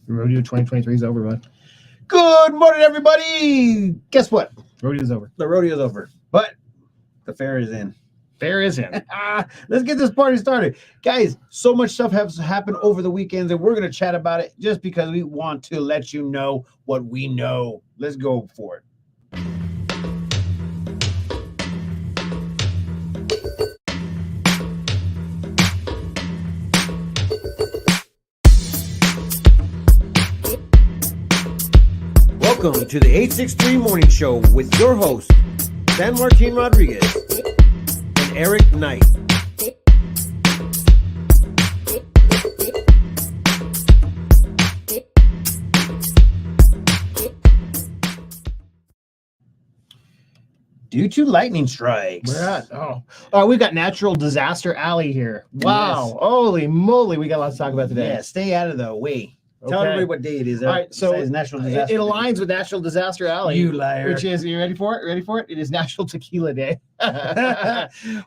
Rodeo 2023 is over, bud. Good morning, everybody. Guess what? Rodeo's over. The rodeo's over, but the fair is in. Fair is in. Let's get this party started. Guys, so much stuff has happened over the weekends, and we're going to chat about it just because we want to let you know what we know. Let's go for it. Welcome to the 863 Morning Show with your host, San Martin Rodriguez and Eric Knight. Due to lightning strikes. We're at, we've got Natural Disaster Alley here. Wow. Yes. Holy moly, we got a lot to talk about today. Yeah, stay out of the way. Tell Okay. everybody what day it is. All right, so it's National Disaster it aligns with National Disaster Alley. You liar. Which is, you ready for it? Ready for it? It is National Tequila Day.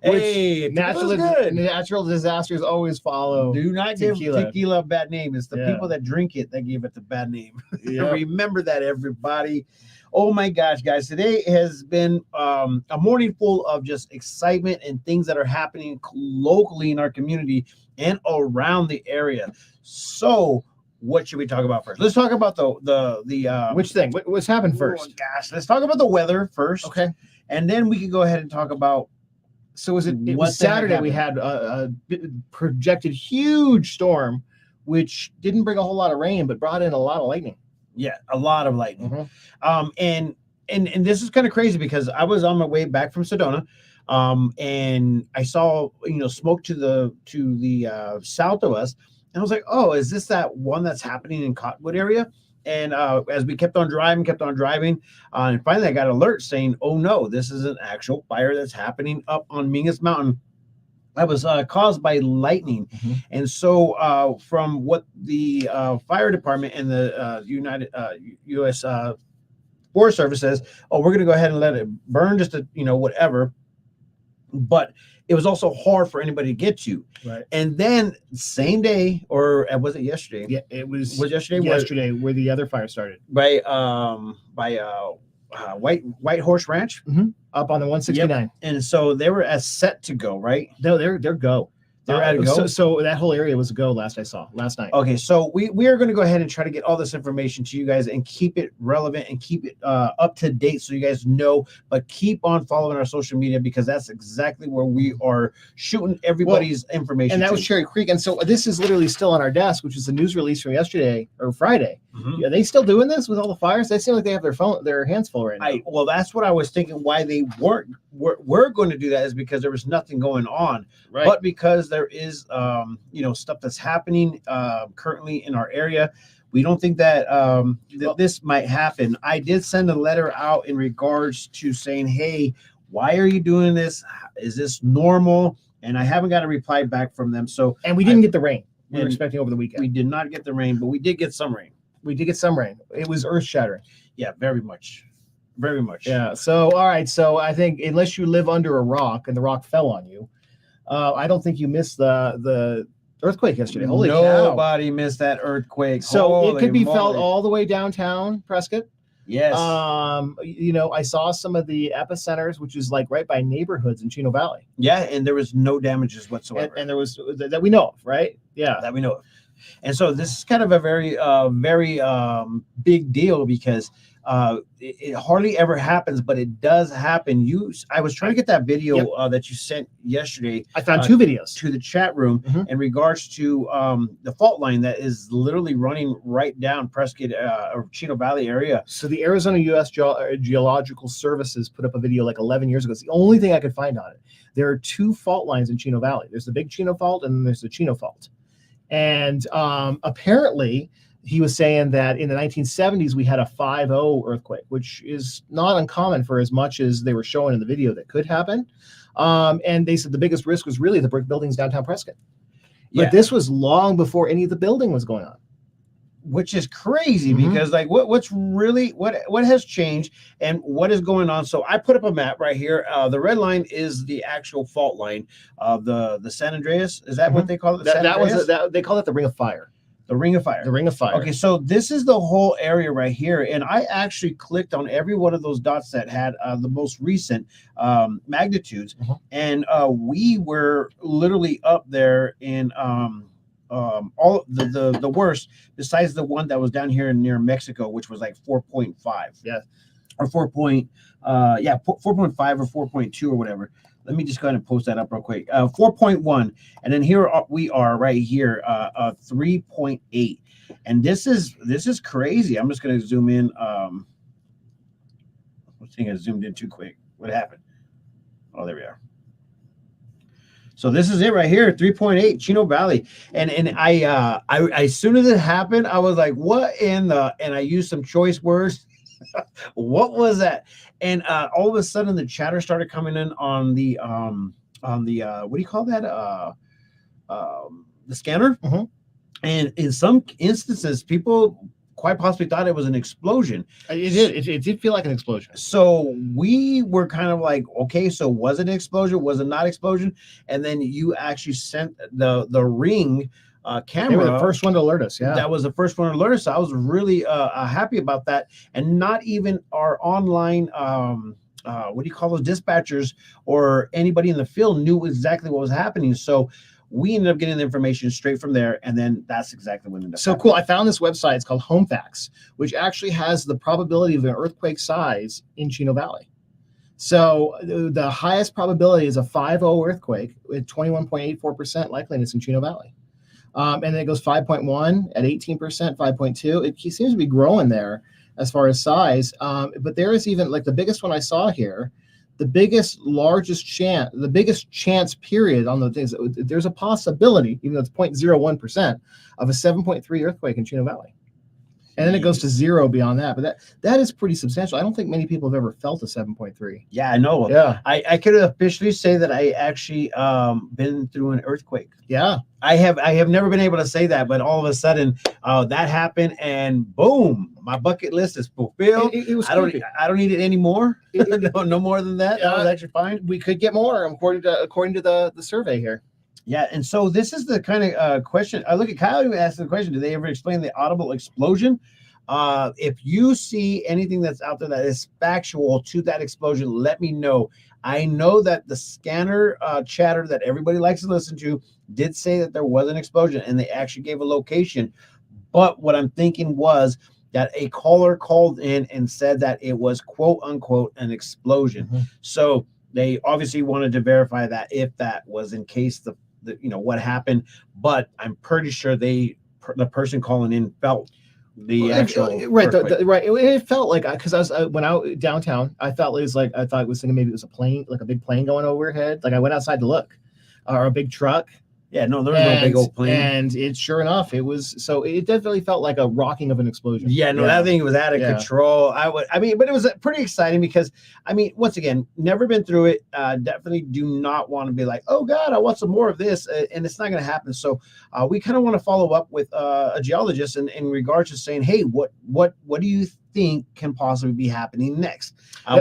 Hey, natural disasters always follow. Do not give tequila a bad name. It's the people that drink it that give it the bad name. Yep. Remember that, everybody. Oh my gosh, guys. Today has been a morning full of just excitement and things that are happening locally in our community and around the area. So what should we talk about first? Let's talk about the which thing? What's happened first? Oh gosh, let's talk about the weather first. Okay. And then we can go ahead and talk about. So it was Saturday. We had a projected huge storm, which didn't bring a whole lot of rain, but brought in a lot of lightning. Yeah, a lot of lightning. Mm-hmm. And this is kind of crazy because I was on my way back from Sedona, and I saw smoke to the south of us, and I was like, oh, is this that one that's happening in Cottonwood area? And as we kept on driving, and finally I got an alert saying, oh no, this is an actual fire that's happening up on Mingus Mountain. That was caused by lightning. Mm-hmm. And so from what the fire department and the U.S. Forest Service says, oh, we're going to go ahead and let it burn just to, whatever. But it was also hard for anybody to get to. Right. And then same day, or was it yesterday? Yeah, it was yesterday. Where the other fire started. By White Horse Ranch. Mm-hmm. Up on the 169. Yep. And so they were as set to go, right? No, they're go. They're at a go. So that whole area was a go last night. Okay, so we are going to go ahead and try to get all this information to you guys and keep it relevant and keep it up to date so you guys know. But keep on following our social media because that's exactly where we are shooting everybody's information. And that was Cherry Creek. And so this is literally still on our desk, which is the news release from yesterday or Friday. Mm-hmm. Are they still doing this with all the fires? They seem like they have their hands full right now. Well, that's what I was thinking. Why they we're going to do that is because there was nothing going on, right? But because there is stuff that's happening currently in our area, we don't think that this might happen. I did send a letter out in regards to saying, hey, why are you doing this? Is this normal? And I haven't got a reply back from them. And we didn't get the rain we were expecting over the weekend. We did not get the rain, but we did get some rain. It was earth shattering. Yeah, very much. Very much. Yeah. So, all right. So I think unless you live under a rock and the rock fell on you, I don't think you missed the earthquake yesterday. Holy cow. Nobody missed that earthquake. So it could be felt all the way downtown Prescott. Yes. I saw some of the epicenters, which is like right by neighborhoods in Chino Valley. Yeah, and there was no damages whatsoever. And there was that we know of, right? Yeah, that we know of. And so this is kind of a very big deal because it hardly ever happens, but it does happen. I was trying to get that video that you sent yesterday. I found 2 videos to the chat room in regards to the fault line that is literally running right down Prescott or Chino Valley area. So the Arizona U.S. Geological Services put up a video like 11 years ago. It's the only thing I could find on it. There are 2 fault lines in Chino Valley. There's the Big Chino Fault and then there's the Chino Fault. And apparently he was saying that in the 1970s, we had a 5.0 earthquake, which is not uncommon for as much as they were showing in the video that could happen. And they said the biggest risk was really the brick buildings downtown Prescott. But this was long before any of the building was going on. which is crazy because like what's really what has changed and what is going on. So I put up a map right here. The red line is the actual fault line of the San Andreas. Is that what they call it? That was they call it the Ring of Fire. The Ring of Fire. The Ring of Fire. Okay, so this is the whole area right here, and I actually clicked on every one of those dots that had the most recent magnitudes, and we were literally up there in all the worst, besides the one that was down here near Mexico, which was like 4.5. Yeah, or 4.5 or 4.2 or whatever. Let me just go ahead and post that up real quick. 4.1, and then here we are right here, 3.8, and this is crazy. I'm just going to zoom in. I think I zoomed in too quick. What happened? Oh, there we are. So this is it right here, 3.8, Chino Valley, and I as soon as it happened, I was like, what in the? And I used some choice words. What was that? And all of a sudden the chatter started coming in on the what do you call that, the scanner. And in some instances people quite possibly thought it was an explosion. It did feel like an explosion. So we were kind of like, okay, so was it an explosion, was it not explosion? And then you actually sent the Ring camera. They were the first one to alert us. Yeah, that was the first one to alert us. So I was really happy about that. And not even our online what do you call those, dispatchers or anybody in the field knew exactly what was happening. So we ended up getting the information straight from there, and then that's exactly what ended up happening. Cool. I found this website. It's called HomeFacts, which actually has the probability of an earthquake size in Chino Valley. So the highest probability is a 5.0 earthquake with 21.84% likeliness in Chino Valley. And then it goes 5.1 at 18%, 5.2. It seems to be growing there as far as size. But there is even, like the biggest one I saw here, the biggest chance period on the things, there's a possibility, even though it's 0.01%, of a 7.3 earthquake in Chino Valley. And then it goes to 0 beyond that. But that is pretty substantial. I don't think many people have ever felt a 7.3. Yeah, I know. Yeah. I could officially say that I actually been through an earthquake. Yeah. I have never been able to say that, but all of a sudden that happened, and boom, my bucket list is fulfilled. It was I don't need it anymore. No more than that. That was actually fine. We could get more according to the survey here. Yeah, and so this is the kind of question. I look at Kyle even asked the question: did they ever explain the audible explosion? If you see anything that's out there that is factual to that explosion, let me know. I know that the scanner chatter that everybody likes to listen to did say that there was an explosion, and they actually gave a location. But what I'm thinking was that a caller called in and said that it was quote unquote an explosion. So they obviously wanted to verify that if that was in case the what happened. But I'm pretty sure the person calling in felt the actual right. Right. It felt like, because I was when I was downtown, I thought it was thinking maybe it was a plane, like a big plane going overhead. Like I went outside to look, or a big truck. Yeah, no, there was no big old plane. And it, sure enough, it was. So it definitely felt like a rocking of an explosion. Yeah, no, that thing was out of control. But it was pretty exciting because, once again, never been through it. Definitely do not want to be like, oh God, I want some more of this, and it's not going to happen. So we kind of want to follow up with a geologist in regards to saying, hey, what do you think can possibly be happening next? The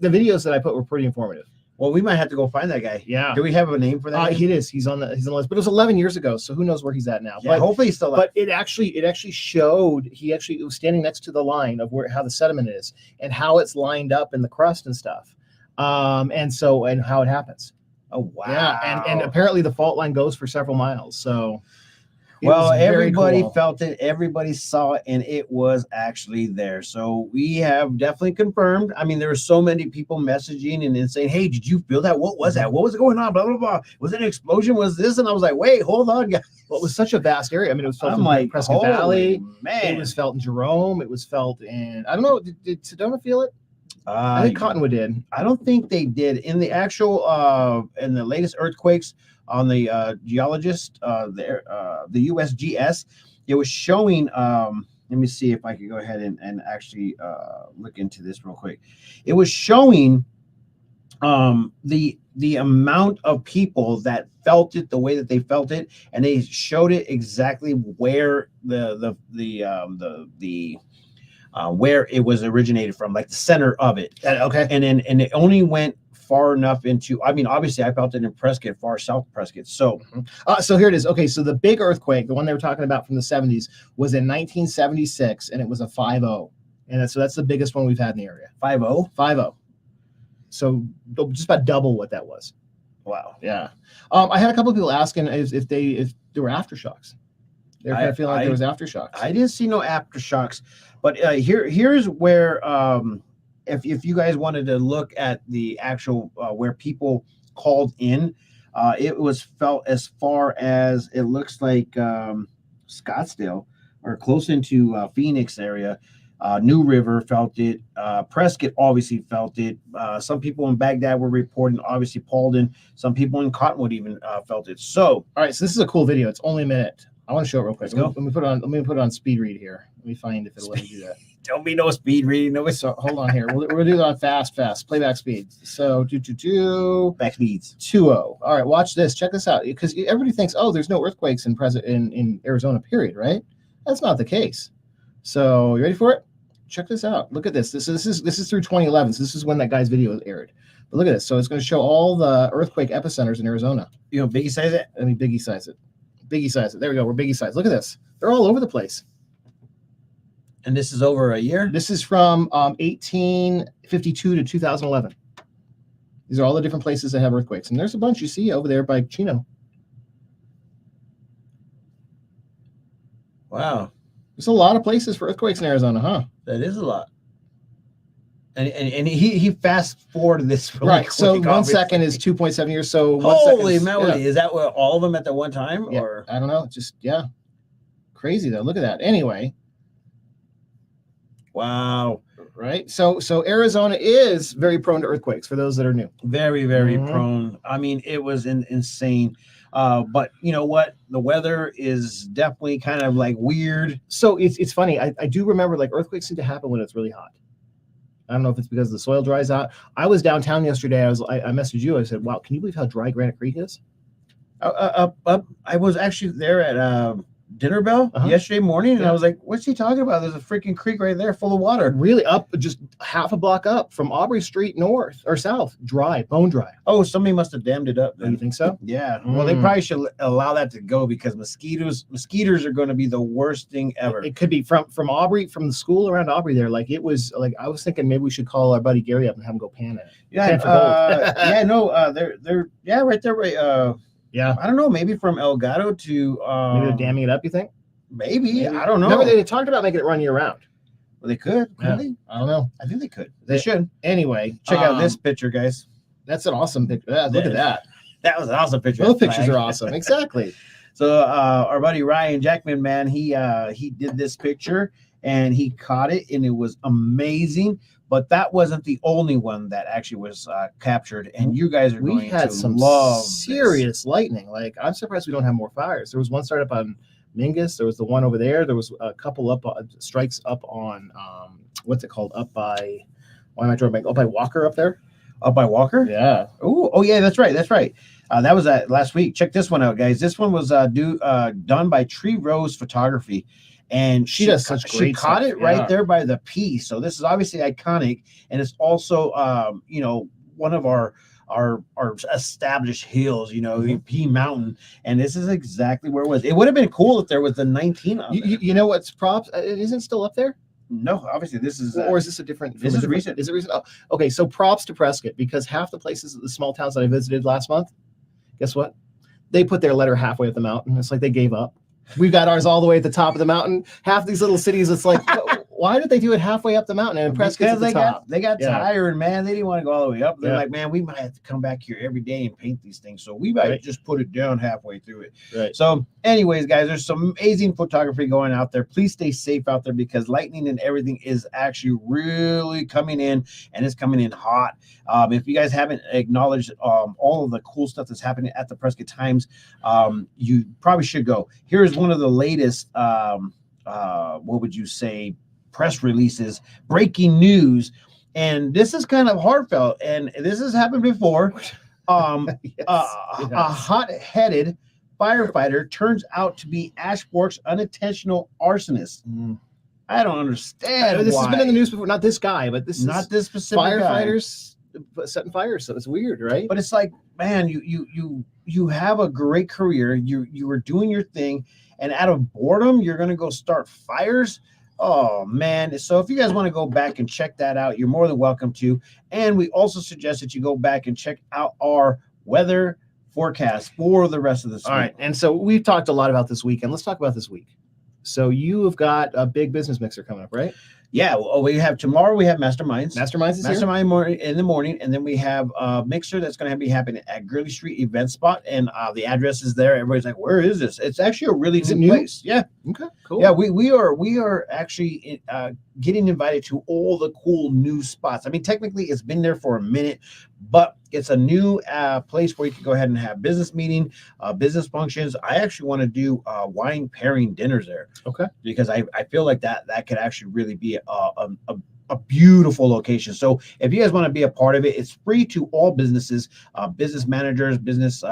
videos that I put were pretty informative. Well, we might have to go find that guy. Yeah. Do we have a name for that? He's on the list, but it was 11 years ago, so who knows where he's at now? Yeah, hopefully he's still alive. But it actually showed it was standing next to the line of how the sediment is and how it's lined up in the crust and stuff, and how it happens. Oh wow! Yeah, and apparently the fault line goes for several miles. So. Well, everybody felt it, everybody saw it, and it was actually there. So we have definitely confirmed. There were so many people messaging and then saying, hey, did you feel that? What was that? What was going on? Blah, blah, blah. Was it an explosion? Was this? And I was like, wait, hold on, guys. Well, it was such a vast area. It was felt in Prescott Valley. Man. It was felt in Jerome. It was felt in, I don't know, did Sedona feel it? I think Cottonwood did. I don't think they did. In the actual, in the latest earthquakes, on the geologist, the USGS, it was showing. Let me see if I can go ahead and actually look into this real quick. It was showing the amount of people that felt it the way that they felt it, and they showed it exactly where where it was originated from, like the center of it. Okay, and it only went far enough into. I mean, obviously, I felt it in Prescott, far south of Prescott. So, So here it is. Okay, so the big earthquake, the one they were talking about from the 70s, was in 1976, and it was a 5.0. And so that's the biggest one we've had in the area. 5.0? 5.0. So just about double what that was. Wow. Yeah. I had a couple of people asking if there were aftershocks. They were kind of feeling like there was aftershocks. I didn't see no aftershocks, but here's where if you guys wanted to look at the actual where people called in, it was felt as far as it looks like Scottsdale or close into Phoenix area. New River felt it. Prescott obviously felt it. Some people in Baghdad were reporting, obviously Paulden. Some people in Cottonwood even felt it. So, all right, so this is a cool video. It's only a minute. I want to show it real quick. Let me put it on speed read here. Let me find if it'll let me do that. Don't be no speed reading. No, So hold on here. We're gonna do that on fast playback speed. So back speeds 2.0. All right, watch this. Check this out. Because everybody thinks, oh, there's no earthquakes in Arizona, period, right? That's not the case. So you ready for it? Check this out. Look at this. This is through 2011. So this is when that guy's video aired. But look at this. So it's going to show all the earthquake epicenters in Arizona. You know, Biggie size it. Let me Biggie size it. Biggie size it. There we go. We're Biggie size. Look at this. They're all over the place. And this is over a year. This is from 1852 to 2011. These are all the different places that have earthquakes, and there's a bunch you see over there by Chino. Wow. There's a lot of places for earthquakes in Arizona, huh? That is a lot. And he fast forwarded this really right. quick, So 1 obviously. second is 2.7 years. So holy 1 second melody, is that what all of them at the one time? Yeah, or I don't know. Just crazy though. Look at that. Anyway. Wow. Right. So Arizona is very prone to earthquakes for those that are new. Very, very prone. I mean, it was insane. But you know what? The weather is definitely kind of like weird. So it's funny. I do remember like earthquakes seem to happen when it's really hot. I don't know if it's because the soil dries out. I was downtown yesterday. I messaged you. I said, "Wow, can you believe how dry Granite Creek is?" I was actually there at Dinner Bell yesterday morning, and I was like, "What's he talking about? There's a freaking creek right there full of water." Really up, just half a block up from Aubrey Street north or south, dry, bone dry. Oh, somebody must have dammed it up. Do you think so? Yeah. Well, they probably should allow that to go because mosquitoes are going to be the worst thing ever. It could be from Aubrey, from the school around Aubrey there. Like it was like I was thinking maybe we should call our buddy Gary up and have him go pan it. Yeah. Pan for gold. Yeah. No. They're right there. Right. Yeah. I don't know. Maybe from Elgato to maybe they're damming it up. You think? Maybe. I don't know. Remember they talked about making it run year round. Well, they could. Yeah. They? I don't know. I think they could. They should. Anyway, check out this picture, guys. That's an awesome picture. Look at that. That was an awesome picture. Both pictures are awesome. Exactly. So our buddy Ryan Jackman, man, he did this picture and he caught it, and it was amazing. But that wasn't the only one that actually was captured, and you guys are going to some love serious lightning. Like I'm surprised we don't have more fires. There was one started up on Mingus. There was the one over there. There was a couple strikes up on what's it called? Up by why am I drawing back? Up by Walker up there. Up by Walker? Yeah. Oh yeah, that's right. That's right. That was last week. Check this one out, guys. This one was done by Tree Rose Photography, and she does such great. She caught it right there by the P. So this is obviously iconic, and it's also one of our established hills. P Mountain, and this is exactly where it was. It would have been cool if there was the 19 on there. You know what's props? It isn't still up there. No, obviously this is. Or is this a different? This is recent. Is it recent? Oh, okay. So props to Prescott, because half the places, the small towns that I visited last month, guess what? They put their letter halfway up the mountain. It's like they gave up. We've got ours all the way at the top of the mountain. Half these little cities, it's like, why did they do it halfway up the mountain? And Prescott's at the top. They got tired, man. They didn't want to go all the way up. They're like, man, we might have to come back here every day and paint these things. So we might just put it down halfway through it. Right. So anyways, guys, there's some amazing photography going out there. Please stay safe out there, because lightning and everything is actually really coming in, and it's coming in hot. If you guys haven't acknowledged all of the cool stuff that's happening at the Prescott Times, you probably should go. Here's one of the latest, what would you say, press releases, breaking news, and this is kind of heartfelt, and this has happened before. A hot-headed firefighter turns out to be Ashfork's unintentional arsonist. I don't understand. This has been in the news before. Not this guy, but not this specific firefighters. setting fires. So it's weird, right? But it's like, man, you have a great career. You were doing your thing, and out of boredom, you're gonna go start fires. Oh man. So if you guys want to go back and check that out, you're more than welcome to. And we also suggest that you go back and check out our weather forecast for the rest of this All week. right. And so we've talked a lot about this weekend. Let's talk about this week. So you have got a big business mixer coming up, right? Yeah, well, we have tomorrow. We have Masterminds. Masterminds is here? Mastermind in the morning, and then we have a mixer that's going to be happening at Gurley Street Event Spot, and the address is there. Everybody's like, "Where is this?" It's actually a really new place. Yeah. Okay. Cool. Yeah, we are actually getting invited to all the cool new spots. I mean, technically, it's been there for a minute, but it's a new place where you can go ahead and have business meeting, business functions. I actually want to do wine pairing dinners there. Okay. Because I feel like that could actually really be a beautiful location. So if you guys want to be a part of it, it's free to all businesses, business managers, business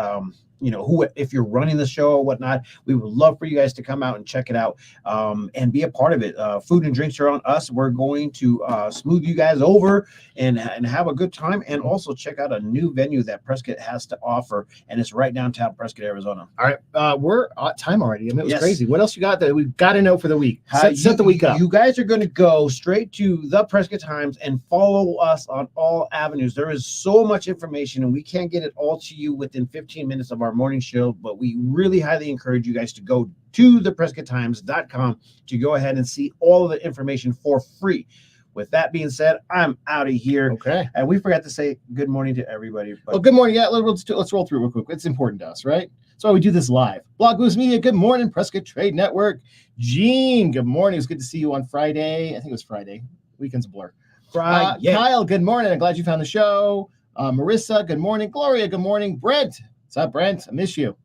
who, if you're running the show or whatnot, we would love for you guys to come out and check it out and be a part of it. Food and drinks are on us. We're going to smooth you guys over and have a good time, and also check out a new venue that Prescott has to offer, and it's right downtown Prescott, Arizona. All right. We're at time already. I mean, it was Yes. crazy. What else you got that we've got to know for the week? Set the week up. You guys are going to go straight to the Prescott Times and follow us on all avenues. There is so much information, and we can't get it all to you within 15 minutes of our morning show, but we really highly encourage you guys to go to theprescotttimes.com to go ahead and see all of the information for free. With that being said, I'm out of here. Okay. And we forgot to say good morning to everybody. But Well, good morning. Yeah, let's roll through real quick. It's important to us, right? That's why we do this live. Blog Boost Media, good morning. Prescott Trade Network. Gene, good morning. It was good to see you on Friday. I think it was Friday. Weekend's a blur. Kyle, good morning. I'm glad you found the show. Marissa, good morning. Gloria, good morning. Brent, what's up, Brent? I miss you.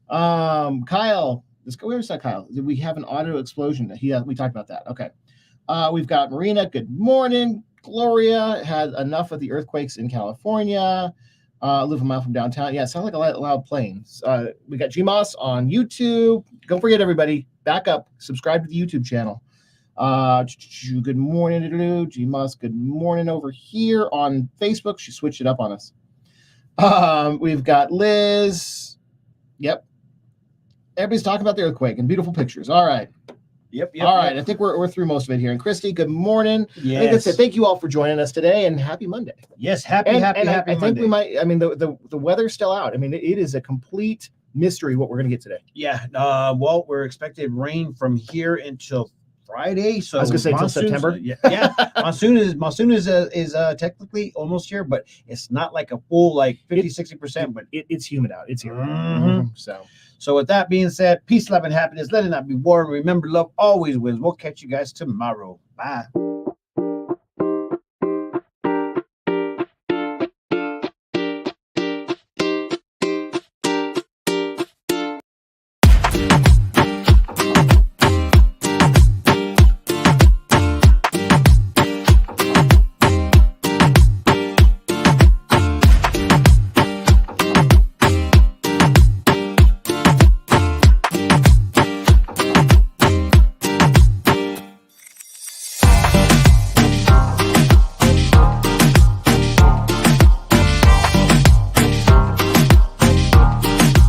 Kyle, where's that Kyle? Did we have an auto explosion? We talked about that. Okay. We've got Marina, good morning. Gloria had enough of the earthquakes in California. Live a mile from downtown. Yeah, it sounds like a loud planes. We got GMOS on YouTube. Don't forget, everybody, back up, subscribe to the YouTube channel. Good morning, GMOS. Good morning over here on Facebook. She switched it up on us. We've got Liz. Yep. Everybody's talking about the earthquake and beautiful pictures. All right. Yep. All right. I think we're through most of it here. And Christy, good morning. Yes. I think that's it. Thank you all for joining us today, and happy Monday. Yes. Happy I Monday. think we might. I mean, the weather's still out. I mean, it is a complete mystery what we're going to get today. Yeah. Well, we're expected rain from here until Friday. So I was going to say until September. Yeah. Monsoon is technically almost here, but it's not like a full 50-60%. But it's humid out. It's here. Mhm. So with that being said, peace, love, and happiness. Let it not be war. Remember, love always wins. We'll catch you guys tomorrow. Bye.